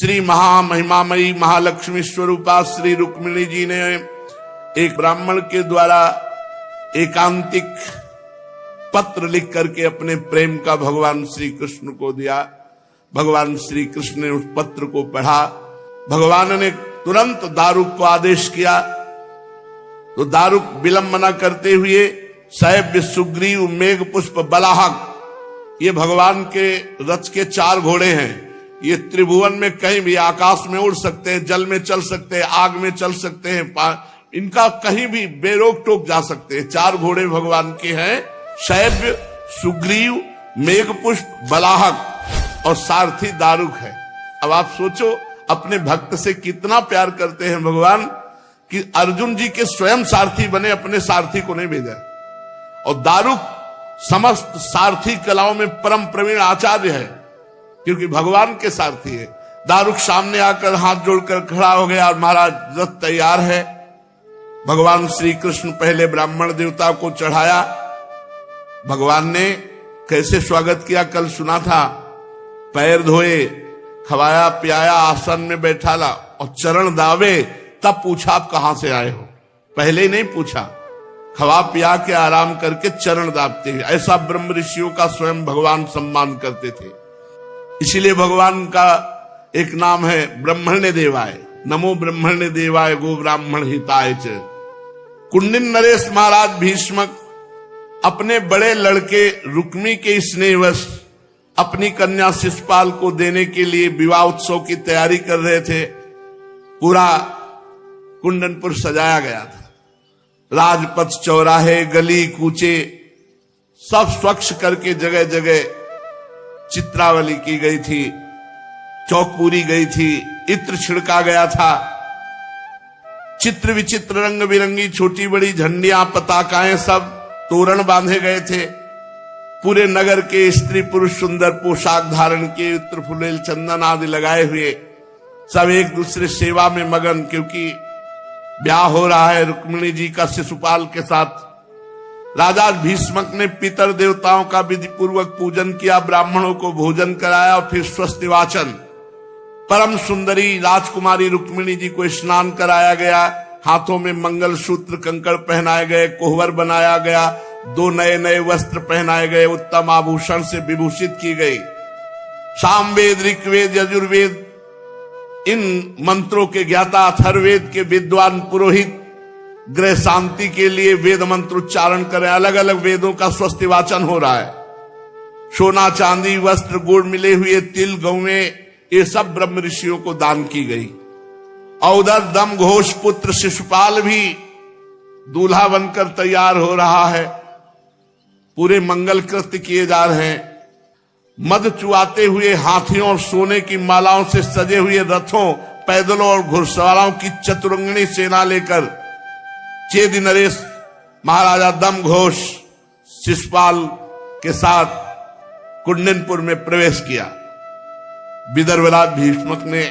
श्री महामहिमामयी महालक्ष्मी स्वरूपा श्री रुक्मिणी जी ने एक ब्राह्मण के द्वारा एकांतिक पत्र लिख करके अपने प्रेम का भगवान श्री कृष्ण को दिया। भगवान श्री कृष्ण ने उस पत्र को पढ़ा। भगवान ने तुरंत दारुक को आदेश किया, तो दारुक विलंब न करते हुए सैव्य सुग्रीव मेघ पुष्प बलाहक, ये भगवान के रथ के 4 घोड़े हैं। ये त्रिभुवन में कहीं भी आकाश में उड़ सकते हैं, जल में चल सकते हैं, आग में चल सकते हैं, इनका कहीं भी बेरोक टोक जा सकते हैं। 4 घोड़े भगवान के हैं, शैव्य सुग्रीव मेघपुष्प बलाहक और सारथी दारुक है। अब आप सोचो अपने भक्त से कितना प्यार करते हैं भगवान कि अर्जुन जी के स्वयं सारथी बने, अपने सारथी को नहीं भेजा। और दारुक समस्त सारथी कलाओं में परम प्रवीण आचार्य है, क्योंकि भगवान के सारथी है। दारुक सामने आकर हाथ जोड़कर खड़ा हो गया और महाराज रथ तैयार है। भगवान श्री कृष्ण पहले ब्राह्मण देवता को चढ़ाया। भगवान ने कैसे स्वागत किया कल सुना था। पैर धोए, खवाया पियाया, आसन में बैठाला और चरण दावे। तब पूछा आप कहां से आए हो, पहले ही नहीं पूछा। खवा पिया के आराम करके चरण दाबते हैं। ऐसा ब्रह्म ऋषियों का स्वयं भगवान सम्मान करते थे। इसीलिए भगवान का एक नाम है ब्रह्मण्य देवाय। नमो ब्रह्मण्य देवाय गो ब्राह्मण हिताय च। कुंडिन नरेश महाराज भीष्मक अपने बड़े लड़के रुक्मी के स्नेहवश अपनी कन्या शिशुपाल को देने के लिए विवाह उत्सव की तैयारी कर रहे थे। पूरा कुंडनपुर सजाया गया था। राजपथ, चौराहे, गली कूचे सब स्वच्छ करके जगह जगह चित्रावली की गई थी, चौक पूरी गई थी, इत्र छिड़का गया था। चित्र विचित्र रंग बिरंगी छोटी बड़ी झंडियां, पताकाएं, सब तोरण बांधे गए थे। पूरे नगर के स्त्री पुरुष सुंदर पोशाक धारण किए, इत्र फुलेल चंदन आदि लगाए हुए सब एक दूसरे सेवा में मगन, क्योंकि ब्याह हो रहा है रुक्मिणी जी का शिशुपाल के साथ। राजा भीष्मक ने पितर देवताओं का विधि पूर्वक पूजन किया, ब्राह्मणों को भोजन कराया और फिर स्वस्ति वाचन। परम सुंदरी राजकुमारी रुक्मिणी जी को स्नान कराया गया। हाथों में मंगल सूत्र कंकड़ पहनाए गए, कोहबर बनाया गया, 2 नए नए वस्त्र पहनाए गए, उत्तम आभूषण से विभूषित की गई। सामवेद, ऋग्वेद, यजुर्वेद इन मंत्रों के ज्ञाता, अथर्ववेद के विद्वान पुरोहित गृह शांति के लिए वेद मंत्र उच्चारण करें। अलग अलग वेदों का स्वस्ति वाचन हो रहा है। सोना चांदी वस्त्र गुड़ मिले हुए तिल गौएं ये सब ब्रह्म ऋषियों को दान की गई। और उधर दम घोष पुत्र शिशुपाल भी दूल्हा बनकर तैयार हो रहा है। पूरे मंगल कृत्य किए जा रहे हैं। मद चुआते हुए हाथियों और सोने की मालाओं से सजे हुए रथों, पैदलों और घुड़सवारों की चतुरंगिणी सेना लेकर चेदि नरेश महाराजा दम घोष शिशुपाल के साथ कुंडनपुर में प्रवेश किया। विदर्भराज भीष्मक ने,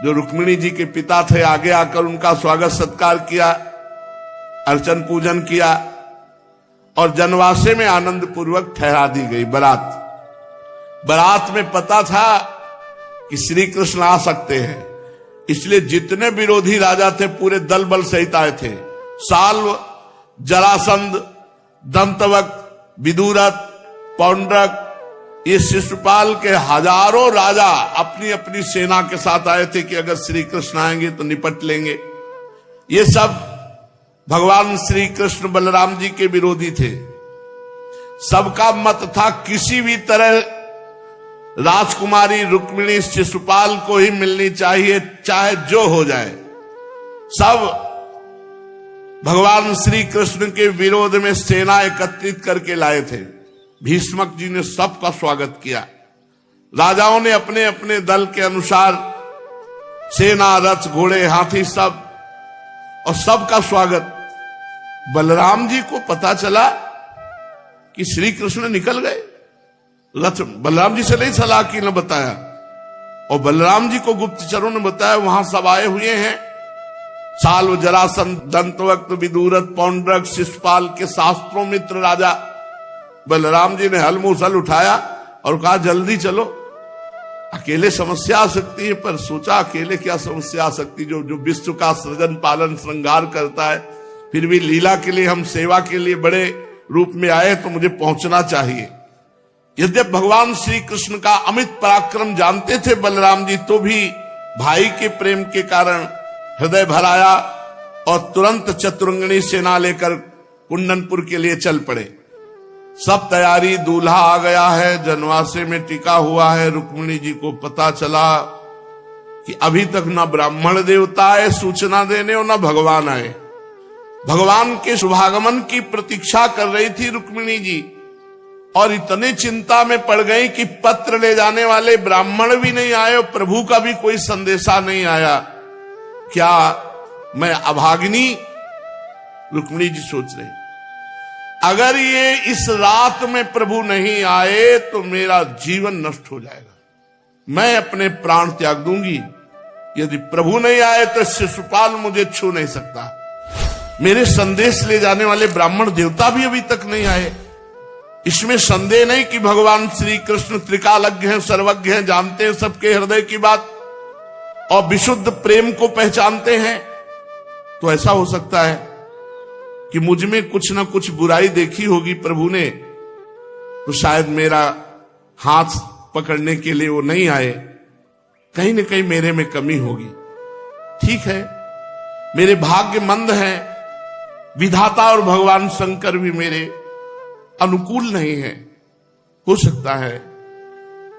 जो रुक्मिणी जी के पिता थे, आगे आकर उनका स्वागत सत्कार किया, अर्चन पूजन किया और जनवासे में आनंद पूर्वक ठहरा दी गई बारात। बारात में पता था कि श्री कृष्ण आ सकते हैं, इसलिए जितने विरोधी राजा थे पूरे दल बल सहित आए थे। साल्व, जरासंध, दंतवक्त, विदुरथ, पौंड्रक, ये शिशुपाल के हजारों राजा अपनी अपनी सेना के साथ आए थे कि अगर श्री कृष्ण आएंगे तो निपट लेंगे। ये सब भगवान श्री कृष्ण बलराम जी के विरोधी थे। सबका मत था किसी भी तरह राजकुमारी रुक्मिणी शिशुपाल को ही मिलनी चाहिए, चाहे जो हो जाए। सब भगवान श्री कृष्ण के विरोध में सेना एकत्रित करके लाए थे। भीष्मक जी ने सबका स्वागत किया। राजाओं ने अपने अपने दल के अनुसार सेना, रथ, घोड़े, हाथी सब और सबका स्वागत। बलराम जी को पता चला कि श्री कृष्ण निकल गए। रथ बलराम जी से नहीं सलाह की, न बताया। और बलराम जी को गुप्तचरों ने बताया वहां सब आए हुए हैं। साल्व, जरासंध, दंतवक्त, विदुरथ, पौंड्रक, शिशुपाल के शास्त्रों मित्र राजा। बलराम जी ने हल मूसल उठाया और कहा जल्दी चलो, अकेले समस्या आ सकती है, पर सोचा अकेले क्या समस्या आ सकती, जो विश्व का सृजन पालन श्रृंगार करता है, फिर भी लीला के लिए, हम सेवा के लिए बड़े रूप में आए तो मुझे पहुंचना चाहिए। यद्यप भगवान श्री कृष्ण का अमित पराक्रम जानते थे बलराम जी, तो भी भाई के प्रेम के कारण हृदय भर आया और तुरंत चतुरंगनी सेना लेकर कुंडनपुर के लिए चल पड़े। सब तैयारी, दूल्हा आ गया है, जनवासे में टिका हुआ है। रुक्मिणी जी को पता चला कि अभी तक न ब्राह्मण देवता आए सूचना देने और न भगवान आए। भगवान के शुभागमन की प्रतीक्षा कर रही थी रुक्मिणी जी, और इतने चिंता में पड़ गई कि पत्र ले जाने वाले ब्राह्मण भी नहीं आए और प्रभु का भी कोई संदेशा नहीं आया। क्या मैं अभागिनी? रुक्मिणी जी सोच रही, अगर ये इस रात में प्रभु नहीं आए तो मेरा जीवन नष्ट हो जाएगा, मैं अपने प्राण त्याग दूंगी। यदि प्रभु नहीं आए तो शिशुपाल मुझे छू नहीं सकता। मेरे संदेश ले जाने वाले ब्राह्मण देवता भी अभी तक नहीं आए। इसमें संदेह नहीं कि भगवान श्री कृष्ण त्रिकालज्ञ हैं, सर्वज्ञ हैं, जानते हैं सबके हृदय की बात और विशुद्ध प्रेम को पहचानते हैं। तो ऐसा हो सकता है कि मुझ में कुछ ना कुछ बुराई देखी होगी प्रभु ने, तो शायद मेरा हाथ पकड़ने के लिए वो नहीं आए। कहीं न कहीं मेरे में कमी होगी। ठीक है, मेरे भाग्य मंद हैं, विधाता और भगवान शंकर भी मेरे अनुकूल नहीं है। हो सकता है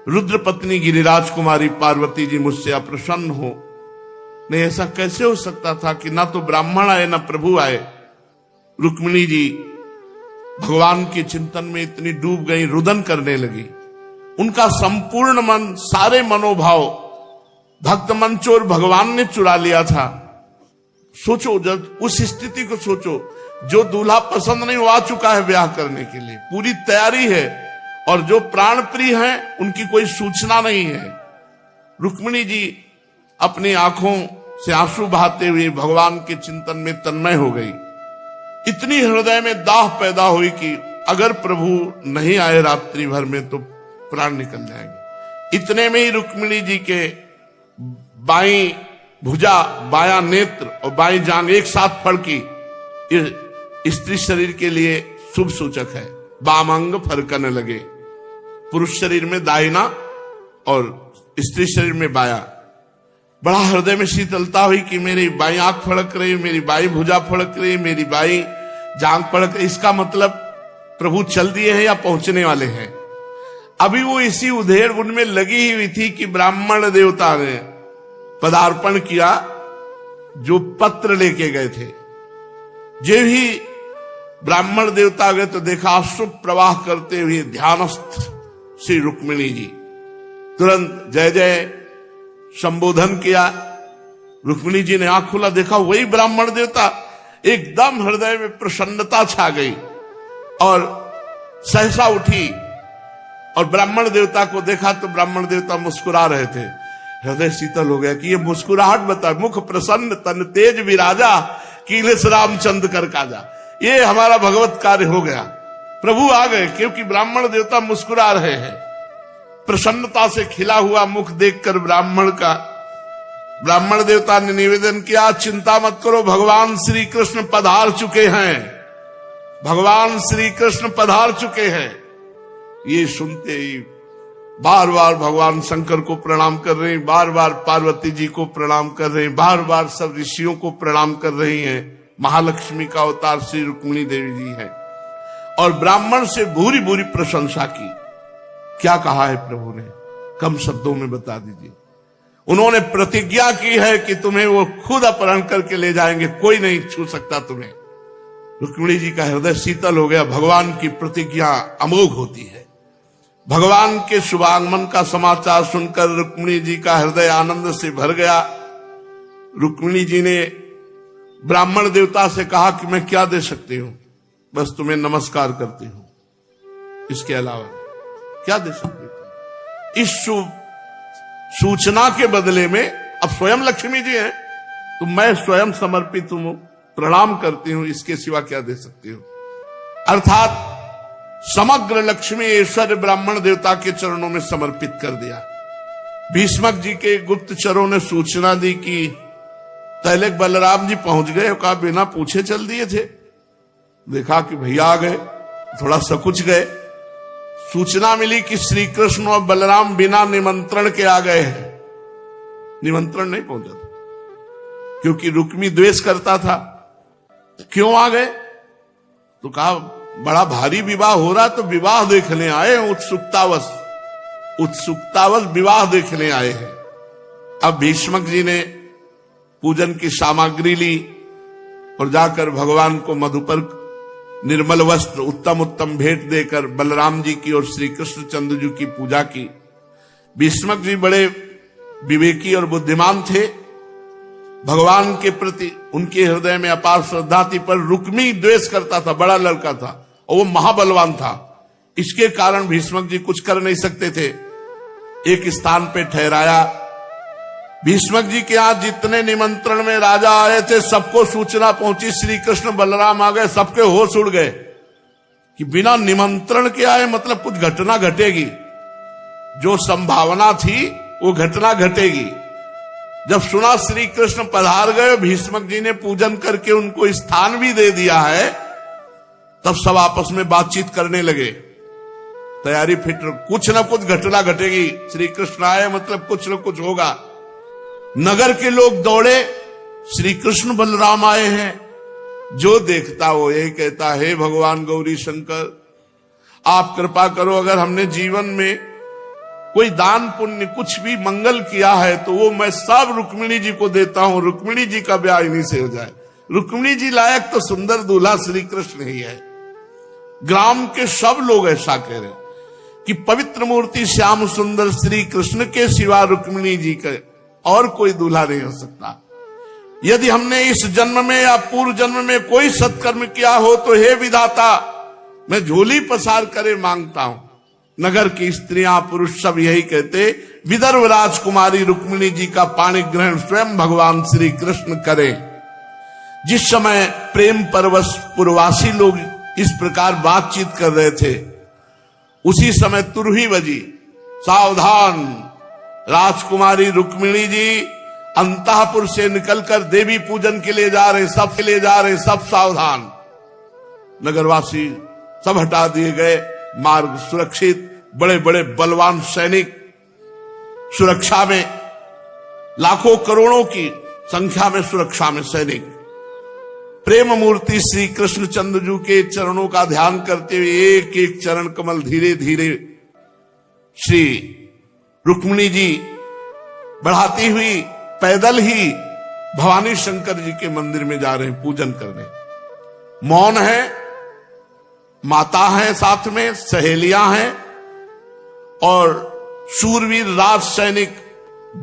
रुद्र पत्नी गिरिराज कुमारी पार्वती जी मुझसे अप्रसन्न हो। नहीं, ऐसा कैसे हो सकता था कि ना तो ब्राह्मण आए ना प्रभु आए। रुक्मिणी जी भगवान के चिंतन में इतनी डूब गई, रुदन करने लगी। उनका संपूर्ण मन, सारे मनोभाव भक्त मंचोर भगवान ने चुरा लिया था। सोचो, जब उस स्थिति को सोचो, जो दूल्हा पसंद नहीं, वो आ चुका है ब्याह करने के लिए, पूरी तैयारी है, और जो प्राण प्रिय हैं उनकी कोई सूचना नहीं है। रुक्मिणी जी अपनी आंखों से आंसू बहाते हुए भगवान के चिंतन में तन्मय हो गई। इतनी हृदय में दाह पैदा हुई कि अगर प्रभु नहीं आए रात्रि भर में तो प्राण निकल जाएंगे। इतने में ही रुक्मिणी जी के बाईं भुजा, बायां नेत्र और बाईं जांघ एक साथ फड़की। ये स्त्री शरीर के लिए शुभ सूचक है। वामांग फरकने लगे, पुरुष शरीर में दाहिना और स्त्री शरीर में बायां। बड़ा हृदय में शीतलता हुई कि मेरी बाईं आंख फड़क रही, मेरी बाईं भुजा फड़क रही, मेरी बाईं जांघ फड़क रही। इसका मतलब प्रभु चल दिए हैं या पहुंचने वाले हैं। अभी वो इसी उधेड़ उनमें लगी हुई थी कि ब्राह्मण देवता ने पदार्पण किया, जो पत्र लेके गए थे। जो ही ब्राह्मण देवता गए तो देखा अश्रुभ प्रवाह करते हुए ध्यानस्थ श्री रुक्मिणी जी। तुरंत जय जय संबोधन किया। रुक्मिणी जी ने आंख खोला, देखा वही ब्राह्मण देवता। एकदम हृदय में प्रसन्नता छा गई और सहसा उठी और ब्राह्मण देवता को देखा तो ब्राह्मण देवता मुस्कुरा रहे थे। हृदय शीतल हो गया कि ये मुस्कुराहट बता, मुख प्रसन्न तन तेज विराजा, कीलेश रामचंद्र कर काजा। ये हमारा भगवत कार्य हो गया, प्रभु आ गए। क्योंकि ब्राह्मण देवता मुस्कुरा रहे हैं। प्रसन्नता से खिला हुआ मुख देखकर ब्राह्मण देवता ने निवेदन किया, चिंता मत करो, भगवान श्री कृष्ण पधार चुके हैं, भगवान श्री कृष्ण पधार चुके हैं। ये सुनते ही बार बार भगवान शंकर को प्रणाम कर रही, बार बार पार्वती जी को प्रणाम कर रही, बार बार सब ऋषियों को प्रणाम कर रही हैं। महालक्ष्मी का अवतार श्री रुक्मिणी देवी जी है। और ब्राह्मण से भूरी भूरी प्रशंसा की। क्या कहा है प्रभु ने, कम शब्दों में बता दीजिए। उन्होंने प्रतिज्ञा की है कि तुम्हें वो खुद अपहरण करके ले जाएंगे, कोई नहीं छू सकता तुम्हें। रुक्मिणी जी का हृदय शीतल हो गया। भगवान की प्रतिज्ञा अमोघ होती है। भगवान के शुभागमन का समाचार सुनकर रुक्मिणी जी का हृदय आनंद से भर गया। रुक्मिणी जी ने ब्राह्मण देवता से कहा कि मैं क्या दे सकती हूं, बस तुम्हें नमस्कार करती हूं, इसके अलावा क्या दे सकती हूं। इस सूचना के बदले में, अब स्वयं लक्ष्मी जी हैं तो मैं स्वयं समर्पित हूं, प्रणाम करती हूं, इसके सिवा क्या दे सकती हूं। अर्थात समग्र लक्ष्मी ऐश्वर्य ब्राह्मण देवता के चरणों में समर्पित कर दिया। भीष्मक जी के गुप्तचरों ने सूचना दी कि तैलेक बलराम जी पहुंच गए। कहा बिना पूछे चल दिए थे। देखा कि भैया आ गए, थोड़ा सकुच गए। सूचना मिली कि श्री कृष्ण और बलराम बिना निमंत्रण के आ गए हैं। निमंत्रण नहीं पहुंचा था क्योंकि रुक्मी द्वेष करता था। क्यों आ गए? तो कहा बड़ा भारी विवाह हो रहा तो विवाह देखने आए हैं। उत्सुकतावश विवाह देखने आए हैं। अब भीष्मक जी ने पूजन की सामग्री ली और जाकर भगवान को मधुपर्क, निर्मल वस्त्र, उत्तम उत्तम भेंट देकर बलराम जी की और श्री कृष्णचंद्र जी की पूजा की। भीष्मक जी बड़े विवेकी और बुद्धिमान थे। भगवान के प्रति उनके हृदय में अपार श्रद्धा थी, पर रुक्मी द्वेष करता था। बड़ा लड़का था और वो महाबलवान था। इसके कारण भीष्मक जी कुछ कर नहीं सकते थे। एक स्थान पे ठहराया। भीष्मक जी के यहां जितने निमंत्रण में राजा आए थे सबको सूचना पहुंची श्री कृष्ण बलराम आ गए। सबके होश उड़ गए कि बिना निमंत्रण के आए, मतलब कुछ घटना घटेगी। जो संभावना थी वो घटना घटेगी। जब सुना श्री कृष्ण पधार गए, भीष्मक जी ने पूजन करके उनको स्थान भी दे दिया है, तब सब आपस में बातचीत करने लगे। तैयारी फिट, कुछ ना कुछ घटना घटेगी। श्री कृष्ण आए मतलब कुछ न कुछ होगा। नगर के लोग दौड़े, श्री कृष्ण बलराम आए हैं। जो देखता वो यही कहता, हे भगवान गौरी शंकर, आप कृपा करो, अगर हमने जीवन में कोई दान पुण्य कुछ भी मंगल किया है तो वो मैं सब रुक्मिणी जी को देता हूं। रुक्मिणी जी का ब्याह इन्हीं से हो जाए। रुक्मिणी जी लायक तो सुंदर दूल्हा श्री कृष्ण ही है। ग्राम के सब लोग ऐसा कह रहे कि पवित्र मूर्ति श्याम सुंदर श्री कृष्ण के सिवा रुक्मिणी जी के और कोई दूल्हा नहीं हो सकता। यदि हमने इस जन्म में या पूर्व जन्म में कोई सत्कर्म किया हो तो हे विधाता, मैं झोली पसार करे मांगता हूं। नगर की स्त्रियां पुरुष सब यही कहते, विदर्भ राजकुमारी रुक्मिणी जी का पाणी ग्रहण स्वयं भगवान श्री कृष्ण करें। जिस समय प्रेम परवश पुरवासी लोग इस प्रकार बातचीत कर रहे थे, उसी समय तुरही बजी, सावधान, राजकुमारी रुक्मिणी जी अंतःपुर से निकलकर देवी पूजन के लिए जा रहे, सब सावधान। नगरवासी सब हटा दिए गए, मार्ग सुरक्षित। बड़े बड़े बलवान सैनिक सुरक्षा में, लाखों करोड़ों की संख्या में सुरक्षा में सैनिक प्रेम मूर्ति श्री कृष्णचंद्र जी के चरणों का ध्यान करते हुए एक एक चरण कमल धीरे धीरे श्री रुक्मिणी जी बढ़ाती हुई पैदल ही भवानी शंकर जी के मंदिर में जा रहे हैं पूजन करने। मौन है, माता है, साथ में सहेलियां हैं और शूरवीर राज सैनिक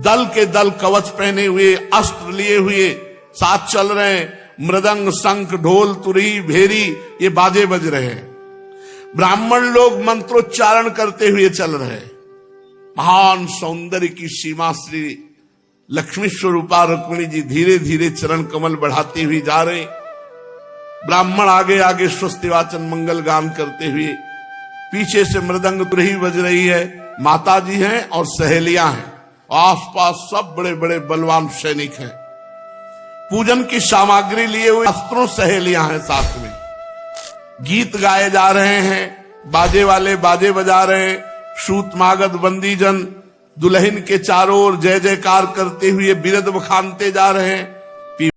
दल के दल कवच पहने हुए, अस्त्र लिए हुए साथ चल रहे हैं। मृदंग, शंख, ढोल, तुरही, भेरी ये बाजे बज रहे हैं। ब्राह्मण लोग मंत्रोच्चारण करते हुए चल रहे हैं। महान सौंदर्य की सीमा श्री लक्ष्मी स्वरूपा रुक्मिणी जी धीरे धीरे चरण कमल बढ़ाते हुए जा रहे। ब्राह्मण आगे आगे स्वस्ति वाचन मंगल गान करते हुए, पीछे से मृदंग तुरही बज रही है। माता जी हैं और सहेलियां हैं, आसपास सब बड़े बड़े बलवान सैनिक हैं। पूजन की सामग्री लिए हुए अस्त्रों सहेलियां हैं साथ में। गीत गाए जा रहे हैं, बाजे वाले बाजे बजा रहे हैं। सूत मागध बंदीजन दुल्हन के चारों ओर जय जयकार करते हुए बिरद बखानते जा रहे हैं।